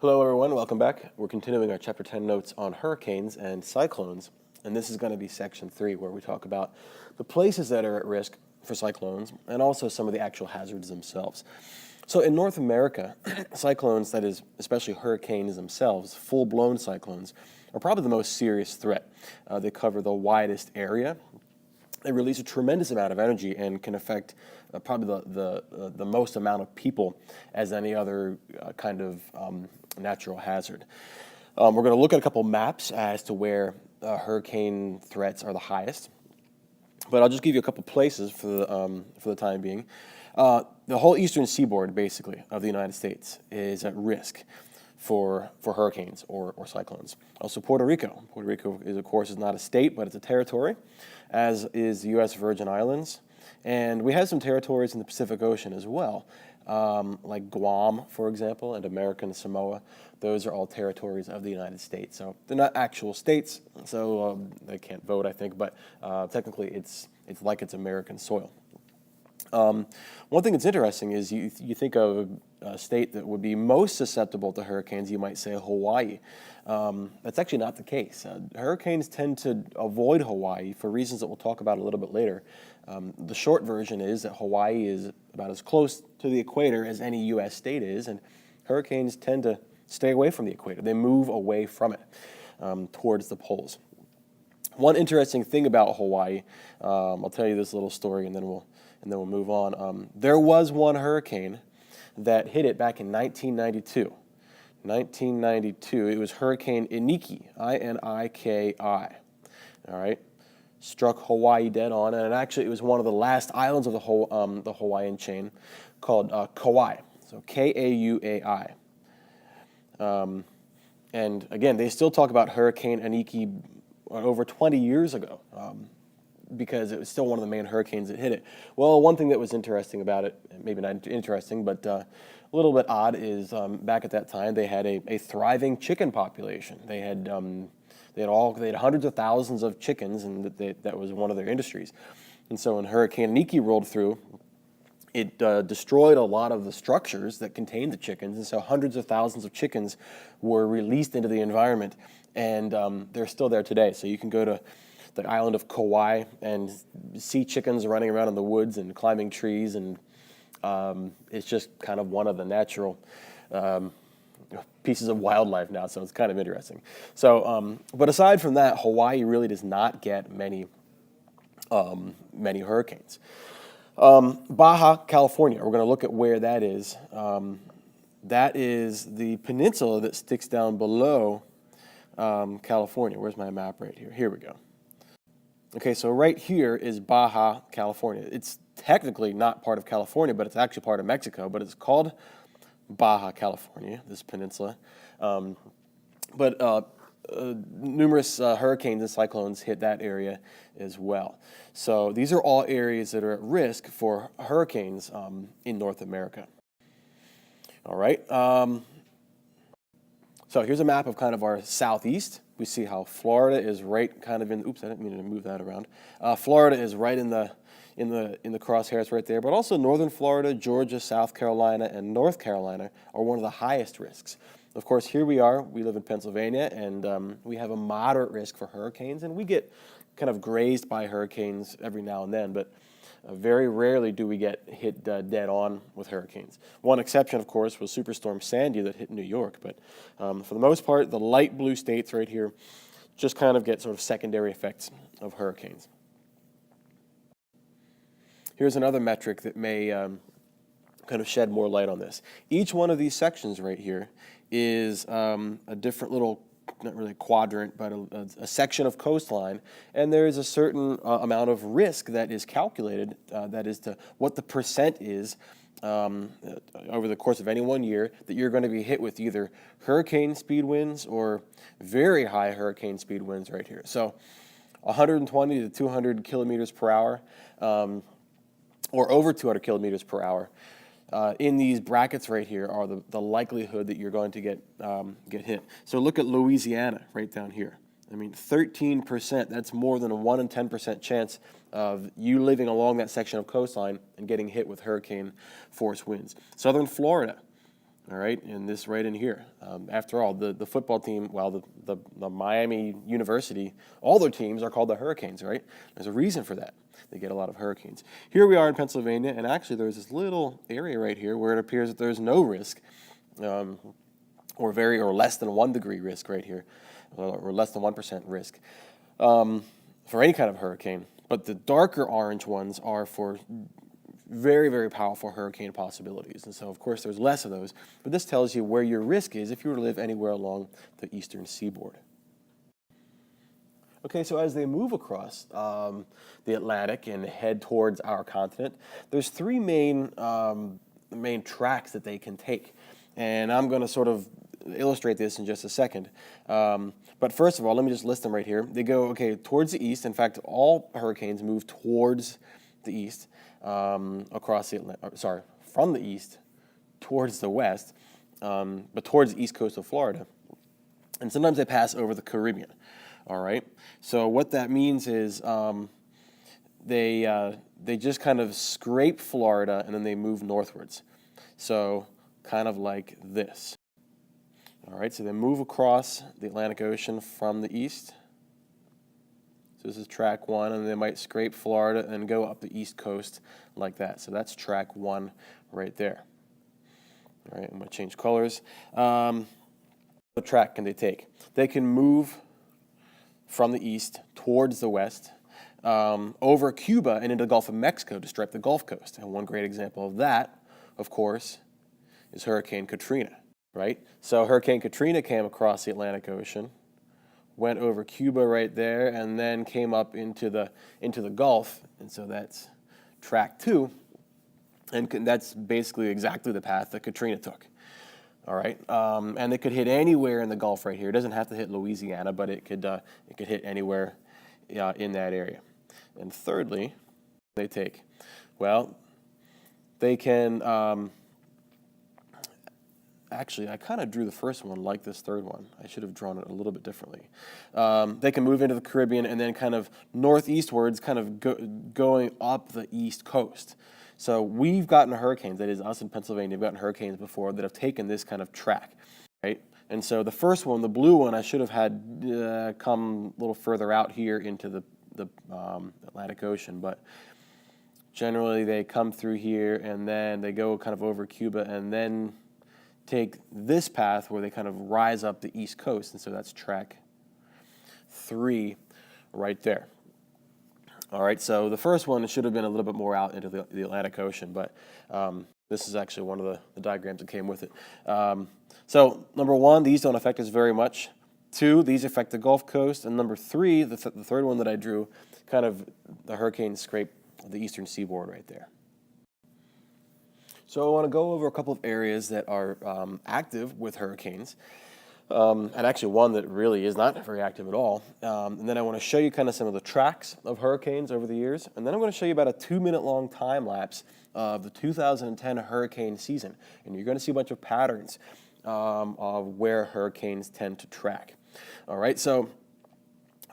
Hello everyone, welcome back. We're continuing our Chapter 10 notes on hurricanes and cyclones, and this is going to be Section 3 where we talk about the places that are at risk for cyclones and also some of the actual hazards themselves. So in North America, cyclones, that is, especially hurricanes themselves, full-blown cyclones, are probably the most serious threat. They cover the widest area. They release a tremendous amount of energy and can affect probably the most amount of people as any other kind of natural hazard. We're going to look at a couple maps as to where hurricane threats are the highest, but I'll just give you a couple places for the time being. The whole eastern seaboard, basically, of the United States is at risk for hurricanes or cyclones. Also Puerto Rico. Puerto Rico is, of course, is not a state, but it's a territory, as is the U.S. Virgin Islands. And we have some territories in the Pacific Ocean as well, like Guam, for example, and American Samoa. Those are all territories of the United States. So they're not actual states, so they can't vote, I think, but technically it's like it's American soil. One thing that's interesting is you think of a state that would be most susceptible to hurricanes, you might say Hawaii. That's actually not the case. Hurricanes tend to avoid Hawaii for reasons that we'll talk about a little bit later. The short version is that Hawaii is about as close to the equator as any U.S. state is, and hurricanes tend to stay away from the equator. They move away from it towards the poles. One interesting thing about Hawaii, I'll tell you this little story and then we'll move on. There was one hurricane that hit it back in 1992. 1992, it was Hurricane Iniki, I-N-I-K-I, all right? Struck Hawaii dead on, and actually it was one of the last islands of the Hawaiian chain called Kauai, so K-A-U-A-I. And again, they still talk about Hurricane Iniki over 20 years ago, because it was still one of the main hurricanes that hit it. Well, one thing that was interesting about it, maybe not interesting, but a little bit odd, is back at that time they had a thriving chicken population. They had hundreds of thousands of chickens, and that was one of their industries. And so when Hurricane Iniki rolled through, it destroyed a lot of the structures that contained the chickens, and so hundreds of thousands of chickens were released into the environment, and they're still there today. So you can go to the island of Kauai and see chickens running around in the woods and climbing trees, and it's just kind of one of the natural pieces of wildlife now, so it's kind of interesting. So, but aside from that, Hawaii really does not get many hurricanes. Baja California, we're going to look at where that is. That is the peninsula that sticks down below California. Where's my map right here? Here we go. Okay, so right here is Baja California. It's technically not part of California, but it's actually part of Mexico, but it's called Baja California, this peninsula. But numerous hurricanes and cyclones hit that area as well. So these are all areas that are at risk for hurricanes in North America. All right. So here's a map of kind of our southeast. We see how Florida is right kind of in, oops, I didn't mean to move that around. Florida is right in the crosshairs right there, but also northern Florida, Georgia, South Carolina, and North Carolina are one of the highest risks. Of course, here we live in Pennsylvania, and we have a moderate risk for hurricanes, and we get kind of grazed by hurricanes every now and then, but very rarely do we get hit dead on with hurricanes. One exception, of course, was Superstorm Sandy that hit New York, but for the most part, the light blue states right here just kind of get sort of secondary effects of hurricanes. Here's another metric that may kind of shed more light on this. Each one of these sections right here is a different little, not really a quadrant, but a section of coastline, and there is a certain amount of risk that is calculated, that is to what the percent is over the course of any one year that you're going to be hit with either hurricane speed winds or very high hurricane speed winds right here. So 120 to 200 kilometers per hour, or over 200 kilometers per hour. In these brackets right here are the likelihood that you're going to get hit. So look at Louisiana right down here. I mean, 13%, that's more than a 1 in 10% chance of you living along that section of coastline and getting hit with hurricane force winds. Southern Florida, All right, and this right in here. After all, the football team, well, the Miami University, all their teams are called the Hurricanes, right? There's a reason for that. They get a lot of hurricanes. Here we are in Pennsylvania, and actually there's this little area right here where it appears that there's no risk, or less than 1 degree risk right here, or less than 1% risk for any kind of hurricane. But the darker orange ones are for very, very powerful hurricane possibilities. And so, of course, there's less of those. But this tells you where your risk is if you were to live anywhere along the eastern seaboard. Okay, so as they move across the Atlantic and head towards our continent, there's three main tracks that they can take. And I'm going to sort of illustrate this in just a second. But first of all, let me just list them right here. They go, towards the east. In fact, all hurricanes move towards the east, across the Atlantic, from the east towards the west, but towards the east coast of Florida. And sometimes they pass over the Caribbean. All right. So what that means is they just kind of scrape Florida and then they move northwards. So kind of like this. All right. So they move across the Atlantic Ocean from the east. So this is track one, and they might scrape Florida and go up the east coast like that. So that's track one right there. All right. I'm going to change colors. What track can they take? They can move from the east towards the west, over Cuba and into the Gulf of Mexico to stripe the Gulf Coast. And one great example of that, of course, is Hurricane Katrina, right? So Hurricane Katrina came across the Atlantic Ocean, went over Cuba right there, and then came up into the Gulf. And so that's track two, and that's basically exactly the path that Katrina took. All right, and it could hit anywhere in the Gulf right here. It doesn't have to hit Louisiana, but it could hit anywhere in that area. And thirdly, they take, well, they can. Actually, I kind of drew the first one like this third one. I should have drawn it a little bit differently. They can move into the Caribbean and then kind of northeastwards, kind of going up the east coast. So we've gotten hurricanes, that is us in Pennsylvania, we've gotten hurricanes before that have taken this kind of track, right? And so the first one, the blue one, I should have had come a little further out here into the Atlantic Ocean, but generally they come through here and then they go kind of over Cuba and then take this path where they kind of rise up the east coast, and so that's track three right there. All right, so the first one should have been a little bit more out into the Atlantic Ocean, but this is actually one of the diagrams that came with it. So number one, these don't affect us very much. Two, these affect the Gulf Coast. And number three, the third one that I drew, kind of the hurricanes scrape the eastern seaboard right there. So I want to go over a couple of areas that are active with hurricanes. And actually one that really is not very active at all. And then I want to show you kind of some of the tracks of hurricanes over the years. And then I'm going to show you about a 2-minute long time lapse of the 2010 hurricane season. And you're going to see a bunch of patterns of where hurricanes tend to track. All right, so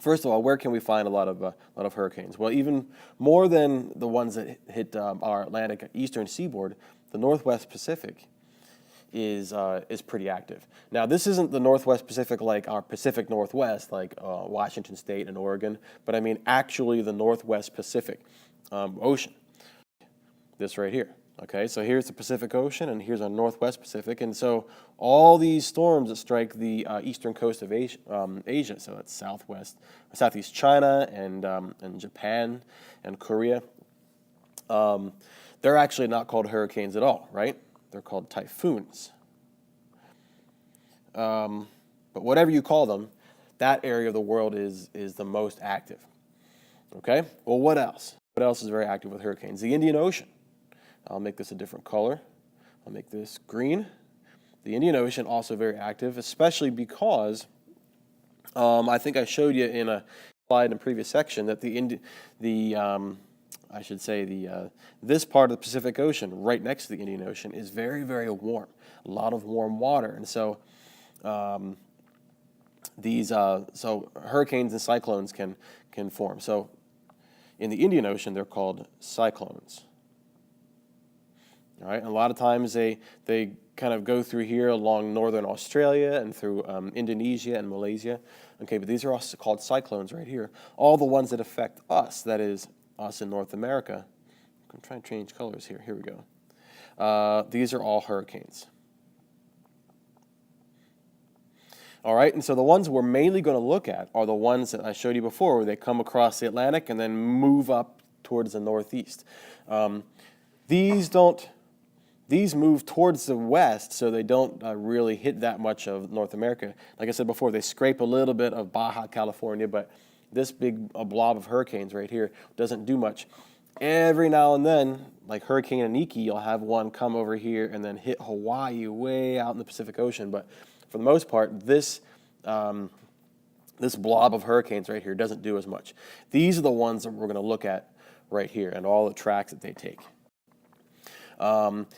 first of all, where can we find a lot of hurricanes? Well, even more than the ones that hit our Atlantic eastern seaboard, the Northwest Pacific is pretty active. Now, this isn't the Northwest Pacific like our Pacific Northwest, like Washington State and Oregon, but I mean actually the Northwest Pacific Ocean. This right here. Okay, so here's the Pacific Ocean, and here's our Northwest Pacific, and so all these storms that strike the eastern coast of Asia, so that's Southeast China and Japan and Korea, they're actually not called hurricanes at all, right? They're called typhoons. But whatever you call them, that area of the world is the most active. Okay? Well, what else? What else is very active with hurricanes? The Indian Ocean. I'll make this a different color. I'll make this green. The Indian Ocean also very active, especially because I think I showed you in a slide in a previous section that this part of the Pacific Ocean, right next to the Indian Ocean, is very, very warm. A lot of warm water, and so so hurricanes and cyclones can form. So in the Indian Ocean, they're called cyclones. All right, and a lot of times they kind of go through here along northern Australia and through Indonesia and Malaysia. Okay, but these are also called cyclones right here. All the ones that affect us, that is, us in North America. I'm trying to change colors here. Here we go. These are all hurricanes. All right, and so the ones we're mainly going to look at are the ones that I showed you before, where they come across the Atlantic and then move up towards the northeast. These move towards the west, so they don't really hit that much of North America. Like I said before, they scrape a little bit of Baja California, but this big blob of hurricanes right here doesn't do much. Every now and then, like Hurricane Aniki, you'll have one come over here and then hit Hawaii way out in the Pacific Ocean, but for the most part, this blob of hurricanes right here doesn't do as much. These are the ones that we're going to look at right here and all the tracks that they take.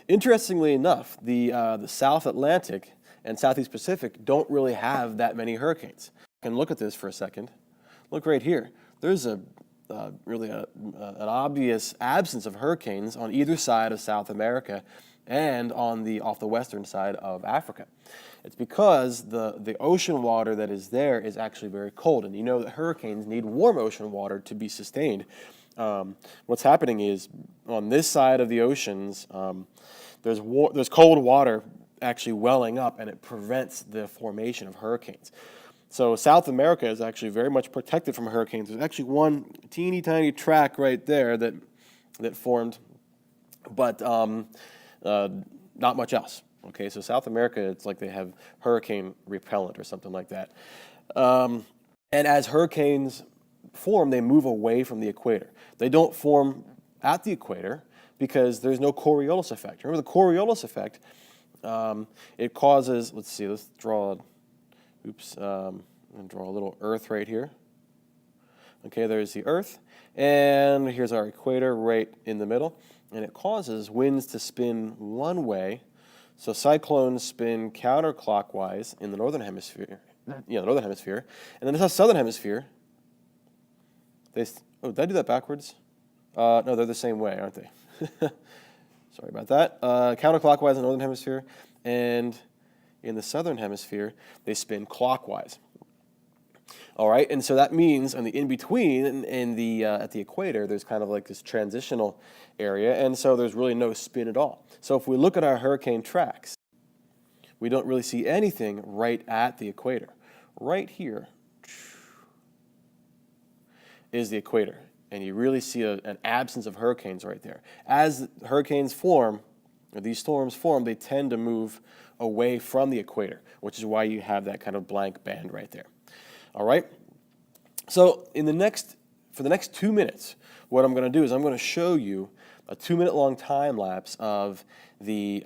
Interestingly enough, the South Atlantic and Southeast Pacific don't really have that many hurricanes. You can look at this for a second. Look right here. There's really an obvious absence of hurricanes on either side of South America and off the western side of Africa. It's because the ocean water that is there is actually very cold, and you know that hurricanes need warm ocean water to be sustained. What's happening is on this side of the oceans, there's cold water actually welling up, and it prevents the formation of hurricanes. So South America is actually very much protected from hurricanes. There's actually one teeny tiny track right there that formed, but not much else. Okay, so South America, it's like they have hurricane repellent or something like that. And as hurricanes form, they move away from the equator. They don't form at the equator because there's no Coriolis effect. Remember the Coriolis effect? It causes, let's draw, I'm going to draw a little Earth right here. Okay, there's the Earth, and here's our equator right in the middle, and it causes winds to spin one way. So cyclones spin counterclockwise in the northern hemisphere. Yeah, the northern hemisphere, and then the southern hemisphere. Did I do that backwards? No, they're the same way, aren't they? Sorry about that. Counterclockwise in the northern hemisphere, and in the southern hemisphere, they spin clockwise. All right, and so that means on the in-between and at the equator, there's kind of like this transitional area, and so there's really no spin at all. So if we look at our hurricane tracks, we don't really see anything right at the equator. Right here is the equator, and you really see an absence of hurricanes right there. As hurricanes form, or these storms form, they tend to move away from the equator, which is why you have that kind of blank band right there. All right? So for the next 2 minutes, what I'm going to do is I'm going to show you a 2-minute long time lapse of the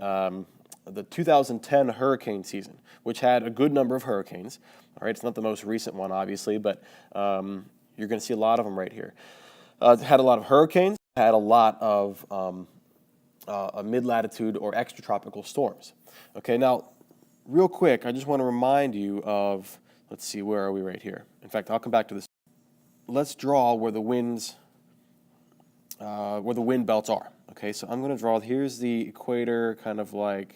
2010 hurricane season, which had a good number of hurricanes. All right, it's not the most recent one, obviously, but you're going to see a lot of them right here. It had a lot of hurricanes, had a lot of mid-latitude or extratropical storms. Okay, now, real quick, I just want to remind you of, let's see, where are we right here? In fact, I'll come back to this. Let's draw where the wind belts are. Okay, so I'm going to draw, here's the equator, kind of like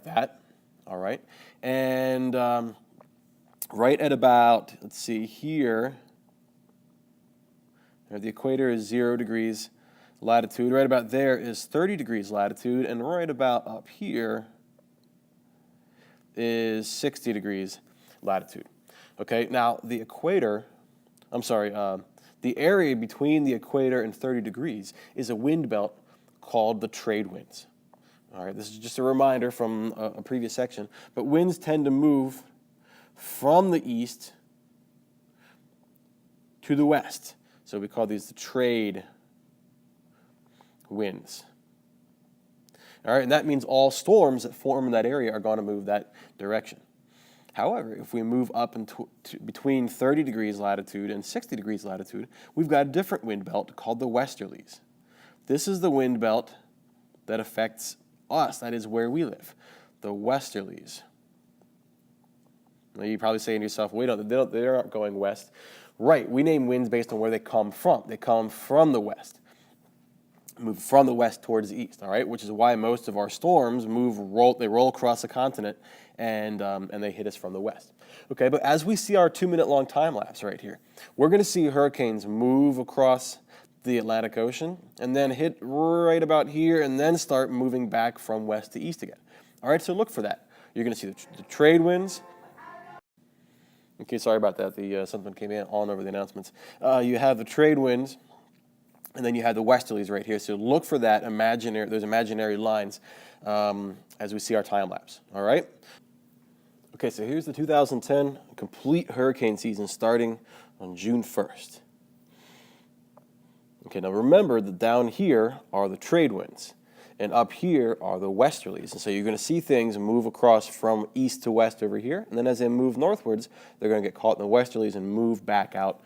that. All right, and right at about, let's see here, the equator is 0 degrees latitude. Right about there is 30 degrees latitude, and right about up here is 60 degrees latitude. Okay, now the equator, the area between the equator and 30 degrees is a wind belt called the trade winds. All right, this is just a reminder from a previous section, but winds tend to move from the east to the west. So we call these the trade winds. All right, and that means all storms that form in that area are going to move that direction. However, if we move up between 30 degrees latitude and 60 degrees latitude, we've got a different wind belt called the westerlies. This is the wind belt that affects us, that is where we live, the westerlies. Now you're probably saying to yourself, wait, they aren't going west. Right, we name winds based on where they come from. They come from the west. move from the west towards the east, all right, which is why most of our storms they roll across the continent, and they hit us from the west. Okay, but as we see our 2-minute long time lapse right here, we're going to see hurricanes move across the Atlantic Ocean and then hit right about here and then start moving back from west to east again. All right, so look for that. You're going to see the trade winds. Okay, sorry about that. Something came in on over the announcements. You have the trade winds. And then you have the westerlies right here. So look for those imaginary lines as we see our time lapse. All right? Okay, so here's the 2010 complete hurricane season starting on June 1st. Okay, now remember that down here are the trade winds, and up here are the westerlies. And so you're going to see things move across from east to west over here, and then as they move northwards, they're going to get caught in the westerlies and move back out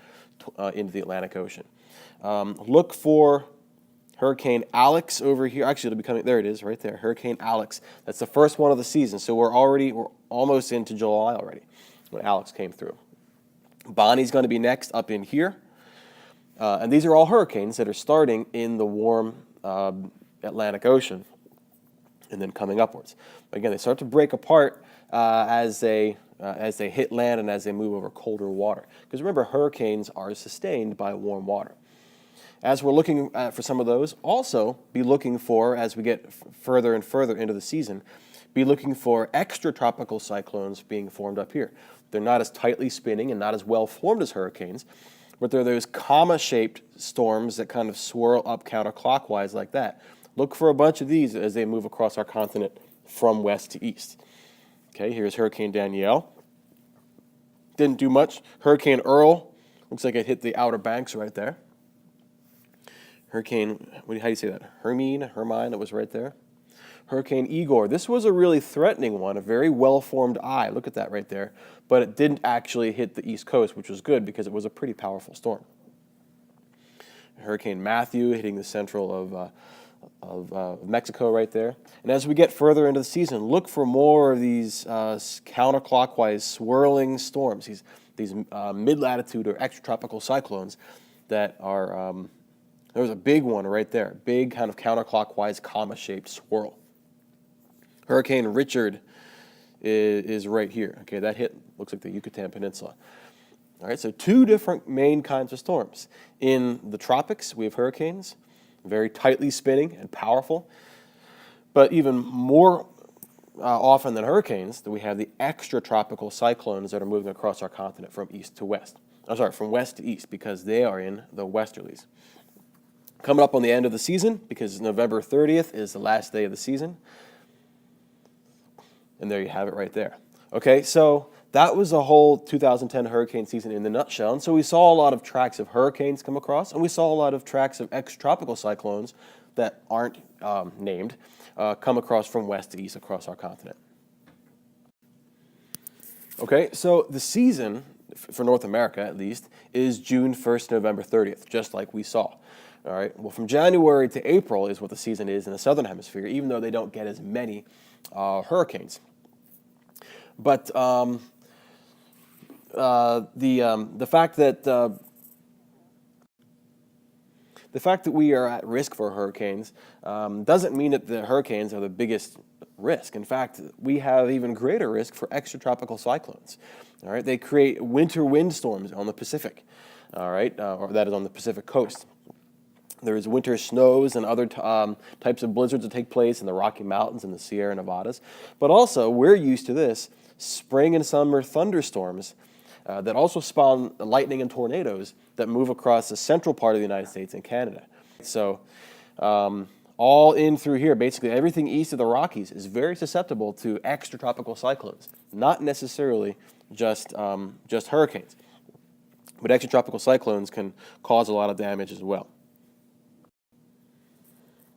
into the Atlantic Ocean. Look for Hurricane Alex over here. Actually, it'll be coming. There it is, right there. Hurricane Alex. That's the first one of the season. So we're almost into July already when Alex came through. Bonnie's going to be next up in here, and these are all hurricanes that are starting in the warm Atlantic Ocean and then coming upwards. Again, they start to break apart as they hit land and as they move over colder water. Because remember, hurricanes are sustained by warm water. As we're looking for some of those, also be looking for, as we get further and further into the season, be looking for extratropical cyclones being formed up here. They're not as tightly spinning and not as well formed as hurricanes, but they're those comma-shaped storms that kind of swirl up counterclockwise like that. Look for a bunch of these as they move across our continent from west to east. Okay, here's Hurricane Danielle. Didn't do much. Hurricane Earl, looks like it hit the Outer Banks right there. Hurricane, how do you say that? Hermine, that was right there. Hurricane Igor, this was a really threatening one, a very well-formed eye. Look at that right there. But it didn't actually hit the East Coast, which was good because it was a pretty powerful storm. Hurricane Matthew hitting the central of Mexico right there. And as we get further into the season, look for more of these counterclockwise swirling storms, these mid-latitude or extratropical cyclones that are... There was a big one right there, big kind of counterclockwise comma-shaped swirl. Hurricane Richard is right here. Okay, that hit, looks like the Yucatan Peninsula. All right, so two different main kinds of storms. In the tropics, we have hurricanes, very tightly spinning and powerful. But even more often than hurricanes, we have the extratropical cyclones that are moving across our continent from east to west. From west to east, because they are in the westerlies. Coming up on the end of the season, because November 30th is the last day of the season. And there you have it right there. Okay, so that was the whole 2010 hurricane season in the nutshell. And so we saw a lot of tracks of hurricanes come across, and we saw a lot of tracks of extratropical cyclones that aren't named come across from west to east across our continent. Okay, so the season, for North America at least, is June 1st, November 30th, just like we saw. All right. Well, from January to April is what the season is in the southern hemisphere, even though they don't get as many hurricanes. But the fact that we are at risk for hurricanes doesn't mean that the hurricanes are the biggest risk. In fact, we have even greater risk for extratropical cyclones. All right. They create winter windstorms on the Pacific. All right, or that is on the Pacific coast. There's winter snows and other types of blizzards that take place in the Rocky Mountains and the Sierra Nevadas. But also, we're used to this, spring and summer thunderstorms that also spawn lightning and tornadoes that move across the central part of the United States and Canada. So all in through here, basically everything east of the Rockies is very susceptible to extratropical cyclones, not necessarily just hurricanes. But extratropical cyclones can cause a lot of damage as well.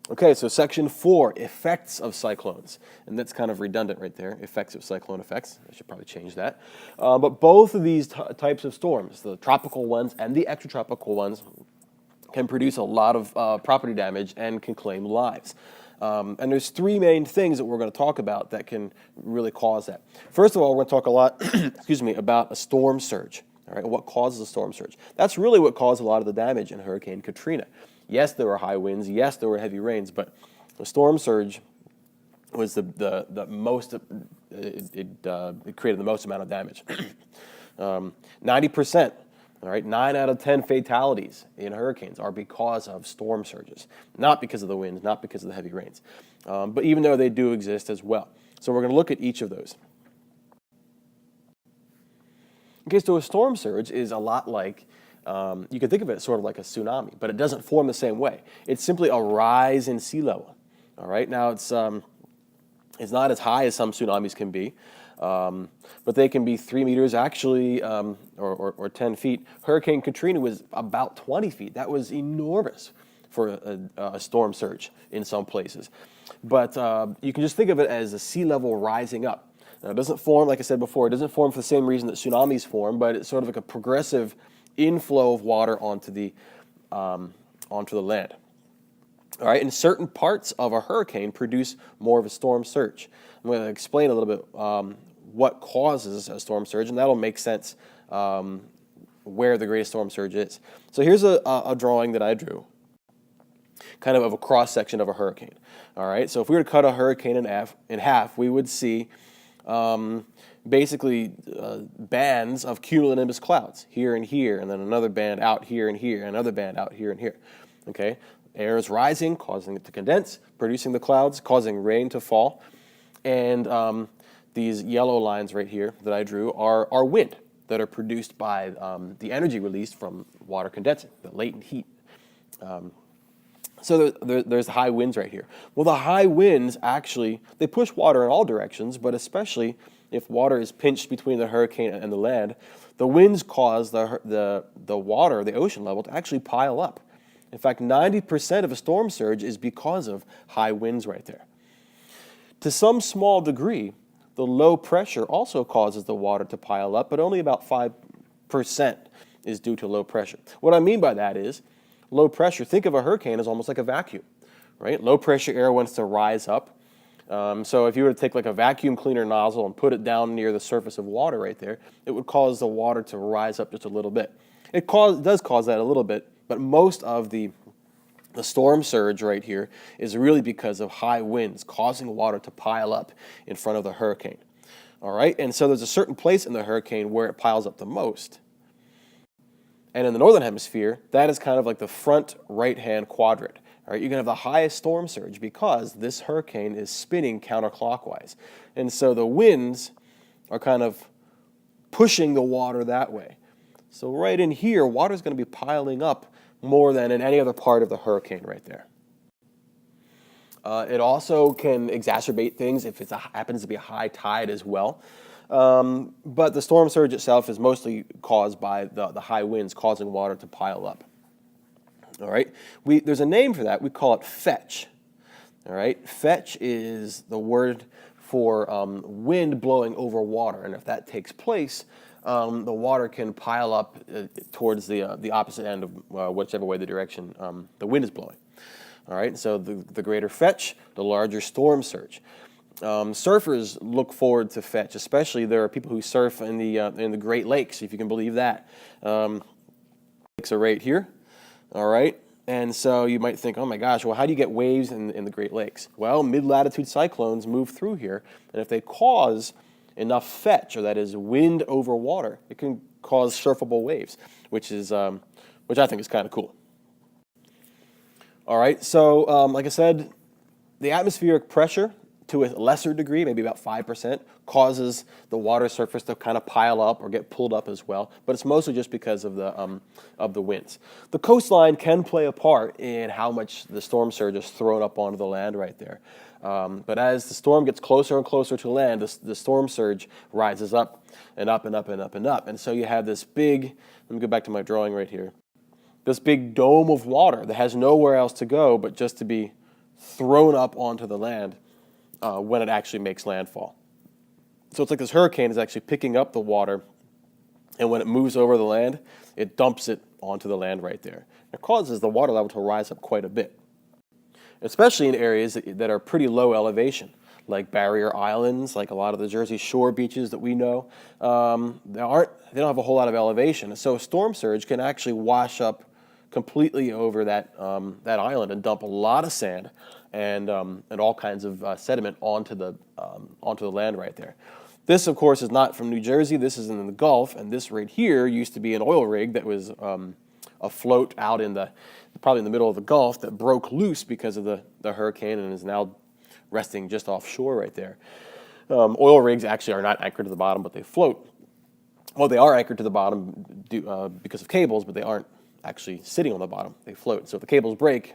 Okay, so section 4, effects of cyclones. And that's kind of redundant right there, effects of cyclone effects. I should probably change that. But both of these types of storms, the tropical ones and the extratropical ones, can produce a lot of property damage and can claim lives. And there's three main things that we're going to talk about that can really cause that. First of all, we're going to talk a lot about a storm surge. All right, what causes a storm surge? That's really what caused a lot of the damage in Hurricane Katrina. Yes, there were high winds. Yes, there were heavy rains, but the storm surge was the most, it created the most amount of damage. 90%, all right, 9 out of 10 fatalities in hurricanes are because of storm surges, not because of the winds, not because of the heavy rains. But even though they do exist as well. So we're going to look at each of those. Okay, so a storm surge is a lot like, you can think of it sort of like a tsunami, but it doesn't form the same way. It's simply a rise in sea level. All right, now it's not as high as some tsunamis can be, but they can be 3 meters actually, or 10 feet. Hurricane Katrina was about 20 feet. That was enormous for a storm surge in some places. But you can just think of it as a sea level rising up. Now, it doesn't form, like I said before, it doesn't form for the same reason that tsunamis form, but it's sort of like a progressive inflow of water onto the land. All right, and certain parts of a hurricane produce more of a storm surge. I'm going to explain a little bit what causes a storm surge, and that'll make sense where the greatest storm surge is. So here's a drawing that I drew, kind of a cross-section of a hurricane. All right, so if we were to cut a hurricane in half, we would see basically bands of cumulonimbus clouds, here and here, and then another band out here and here, and another band out here and here. Okay, air is rising, causing it to condense, producing the clouds, causing rain to fall. And these yellow lines right here that I drew are wind that are produced by the energy released from water condensing, the latent heat. So there's the high winds right here. Well, the high winds actually, they push water in all directions, but especially if water is pinched between the hurricane and the land, the winds cause the water, the ocean level, to actually pile up. In fact, 90% of a storm surge is because of high winds right there. To some small degree, the low pressure also causes the water to pile up, but only about 5% is due to low pressure. What I mean by that is, low pressure, think of a hurricane as almost like a vacuum, right? Low pressure air wants to rise up. So if you were to take like a vacuum cleaner nozzle and put it down near the surface of water right there, it would cause the water to rise up just a little bit. It does cause that a little bit, but most of the storm surge right here is really because of high winds causing water to pile up in front of the hurricane. All right, and so there's a certain place in the hurricane where it piles up the most. And in the northern hemisphere, that is kind of like the front right-hand quadrant. All right, you're going to have the highest storm surge because this hurricane is spinning counterclockwise. And so the winds are kind of pushing the water that way. So right in here, water is going to be piling up more than in any other part of the hurricane right there. It also can exacerbate things if it happens to be a high tide as well. But the storm surge itself is mostly caused by the high winds causing water to pile up. All right, there's a name for that. We call it fetch. All right, fetch is the word for wind blowing over water, and if that takes place, the water can pile up towards the opposite end of whichever way the direction the wind is blowing. All right, so the greater fetch, the larger storm surge. Surfers look forward to fetch, especially there are people who surf in the Great Lakes, if you can believe that. Lakes are right here, all right? And so you might think, oh my gosh, well, how do you get waves in the Great Lakes? Well, mid-latitude cyclones move through here, and if they cause enough fetch, or that is wind over water, it can cause surfable waves, which I think is kind of cool. All right, so like I said, the atmospheric pressure, to a lesser degree, maybe about 5%, causes the water surface to kind of pile up or get pulled up as well, but it's mostly just because of the winds. The coastline can play a part in how much the storm surge is thrown up onto the land right there. But as the storm gets closer and closer to land, the storm surge rises up and up and up and up and up. And so you have this big, let me go back to my drawing right here, this big dome of water that has nowhere else to go but just to be thrown up onto the land when it actually makes landfall. So it's like this hurricane is actually picking up the water, and when it moves over the land, it dumps it onto the land right there. It causes the water level to rise up quite a bit, especially in areas that are pretty low elevation, like barrier islands, like a lot of the Jersey Shore beaches that we know. They don't have a whole lot of elevation, so a storm surge can actually wash up completely over that that island and dump a lot of sand and all kinds of sediment onto the land right there. This, of course, is not from New Jersey. This is in the Gulf, and this right here used to be an oil rig that was afloat out in probably in the middle of the Gulf that broke loose because of the hurricane and is now resting just offshore right there. Oil rigs actually are not anchored to the bottom, but they float. Well, they are anchored to the bottom because of cables, but they aren't actually sitting on the bottom. They float. So if the cables break,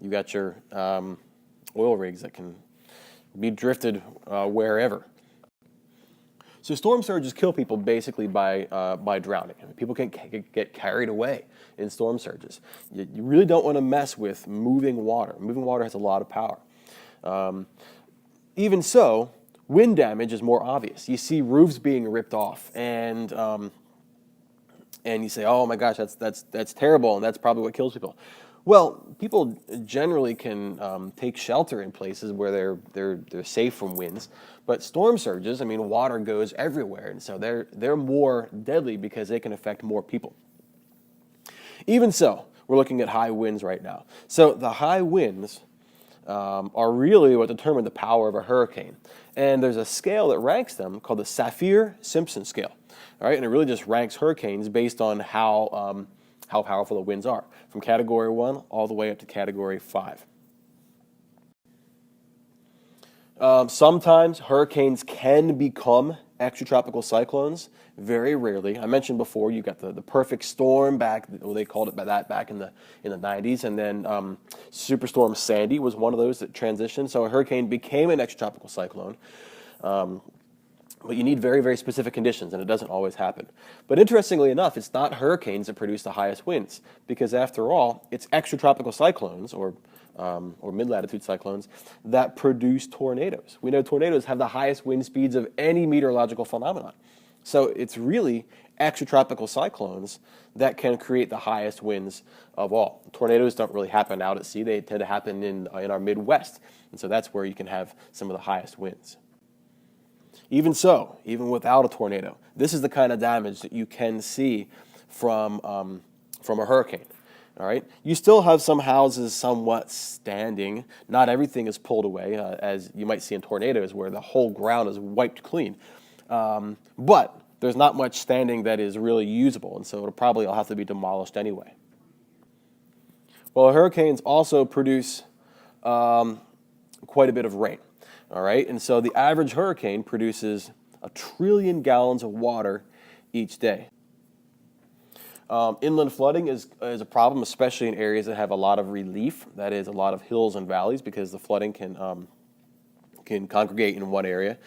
you got your oil rigs that can be drifted wherever. So storm surges kill people basically by drowning. People can get carried away in storm surges. You really don't want to mess with moving water. Moving water has a lot of power. Even so, wind damage is more obvious. You see roofs being ripped off, and you say, "Oh my gosh, that's terrible," and that's probably what kills people. Well, people generally can take shelter in places where they're safe from winds, but storm surges, I mean, water goes everywhere, and so they're more deadly because they can affect more people. Even so, we're looking at high winds right now. So the high winds are really what determine the power of a hurricane, and there's a scale that ranks them called the Saffir-Simpson scale. All right, and it really just ranks hurricanes based on how powerful the winds are, from Category 1 all the way up to Category 5. Sometimes hurricanes can become extratropical cyclones, very rarely. I mentioned before you got the perfect storm back, well, they called it by that back in the 90s, and then Superstorm Sandy was one of those that transitioned, so a hurricane became an extratropical cyclone. But you need very, very specific conditions, and it doesn't always happen. But interestingly enough, it's not hurricanes that produce the highest winds, because after all, it's extratropical cyclones, or mid-latitude cyclones, that produce tornadoes. We know tornadoes have the highest wind speeds of any meteorological phenomenon. So it's really extratropical cyclones that can create the highest winds of all. Tornadoes don't really happen out at sea. They tend to happen in our Midwest, and so that's where you can have some of the highest winds. Even so, even without a tornado, this is the kind of damage that you can see from a hurricane. All right, you still have some houses somewhat standing. Not everything is pulled away, as you might see in tornadoes, where the whole ground is wiped clean. But there's not much standing that is really usable, and so it'll probably all have to be demolished anyway. Well, hurricanes also produce quite a bit of rain. All right, and so the average hurricane produces 1 trillion gallons of water each day. Inland flooding is a problem, especially in areas that have a lot of relief, that is, a lot of hills and valleys, because the flooding can congregate in one area.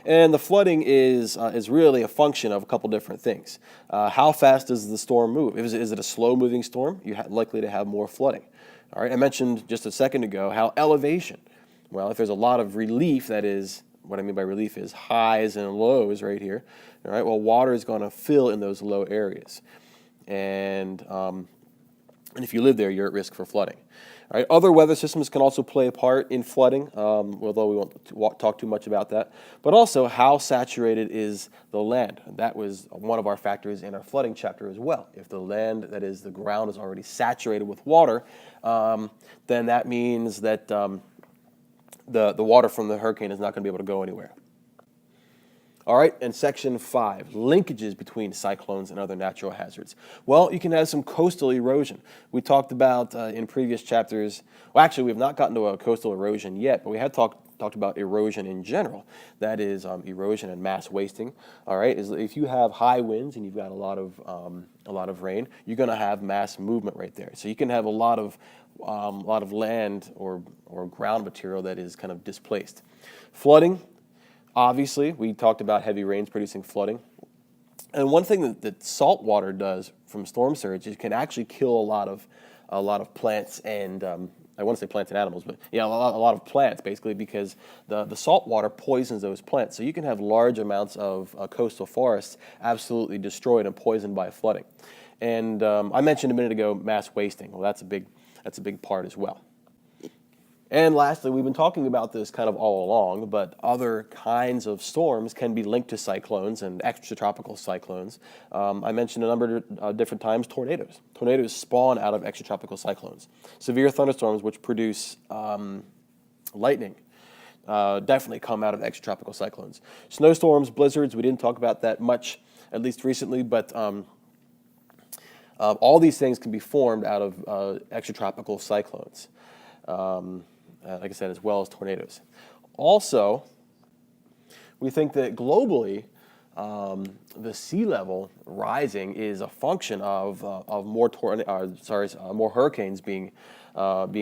And the flooding is really a function of a couple different things. How fast does the storm move? Is it a slow-moving storm? You're likely to have more flooding. All right, I mentioned just a second ago how elevation. Well, if there's a lot of relief, that is, what I mean by relief is highs and lows right here, all right, well, water is going to fill in those low areas. And if you live there, you're at risk for flooding. All right, other weather systems can also play a part in flooding, although we won't talk too much about that. But also, how saturated is the land? That was one of our factors in our flooding chapter as well. If the land, that is, the ground, is already saturated with water, then that means that the water from the hurricane is not going to be able to go anywhere. All right, and section 5, linkages between cyclones and other natural hazards. Well, you can have some coastal erosion. We talked about in previous chapters, well, actually, we have not gotten to a coastal erosion yet, but we have talked about erosion in general. That is erosion and mass wasting. All right, if you have high winds and you've got a lot of rain, you're going to have mass movement right there. So you can have a lot of land or ground material that is kind of displaced. Flooding. Obviously, we talked about heavy rains producing flooding. And one thing that salt water does from storm surge is it can actually kill a lot of plants and I want to say plants and animals, but yeah, a lot of plants basically, because the salt water poisons those plants. So you can have large amounts of coastal forests absolutely destroyed and poisoned by flooding. And I mentioned a minute ago mass wasting. Well, that's a big part as well. And lastly, we've been talking about this kind of all along, but other kinds of storms can be linked to cyclones and extratropical cyclones. I mentioned a number of different times tornadoes. Tornadoes spawn out of extratropical cyclones. Severe thunderstorms, which produce lightning, definitely come out of extratropical cyclones. Snowstorms, blizzards, we didn't talk about that much, at least recently, but all these things can be formed out of extratropical cyclones. Like I said, as well as tornadoes. Also, we think that globally, the sea level rising is a function of more hurricanes being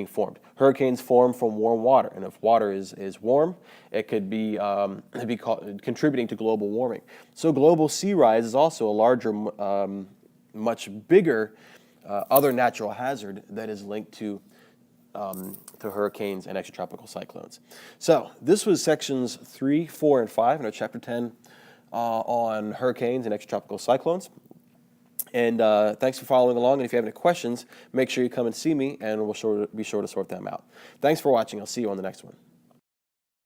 formed. Hurricanes form from warm water, and if water is warm, it could be contributing to global warming. So global sea rise is also a larger, much bigger other natural hazard that is linked to hurricanes and extratropical cyclones. So this was sections 3, 4, and 5 in our chapter 10 on hurricanes and extratropical cyclones. And thanks for following along. And if you have any questions, make sure you come and see me, and we'll be sure to sort them out. Thanks for watching. I'll see you on the next one.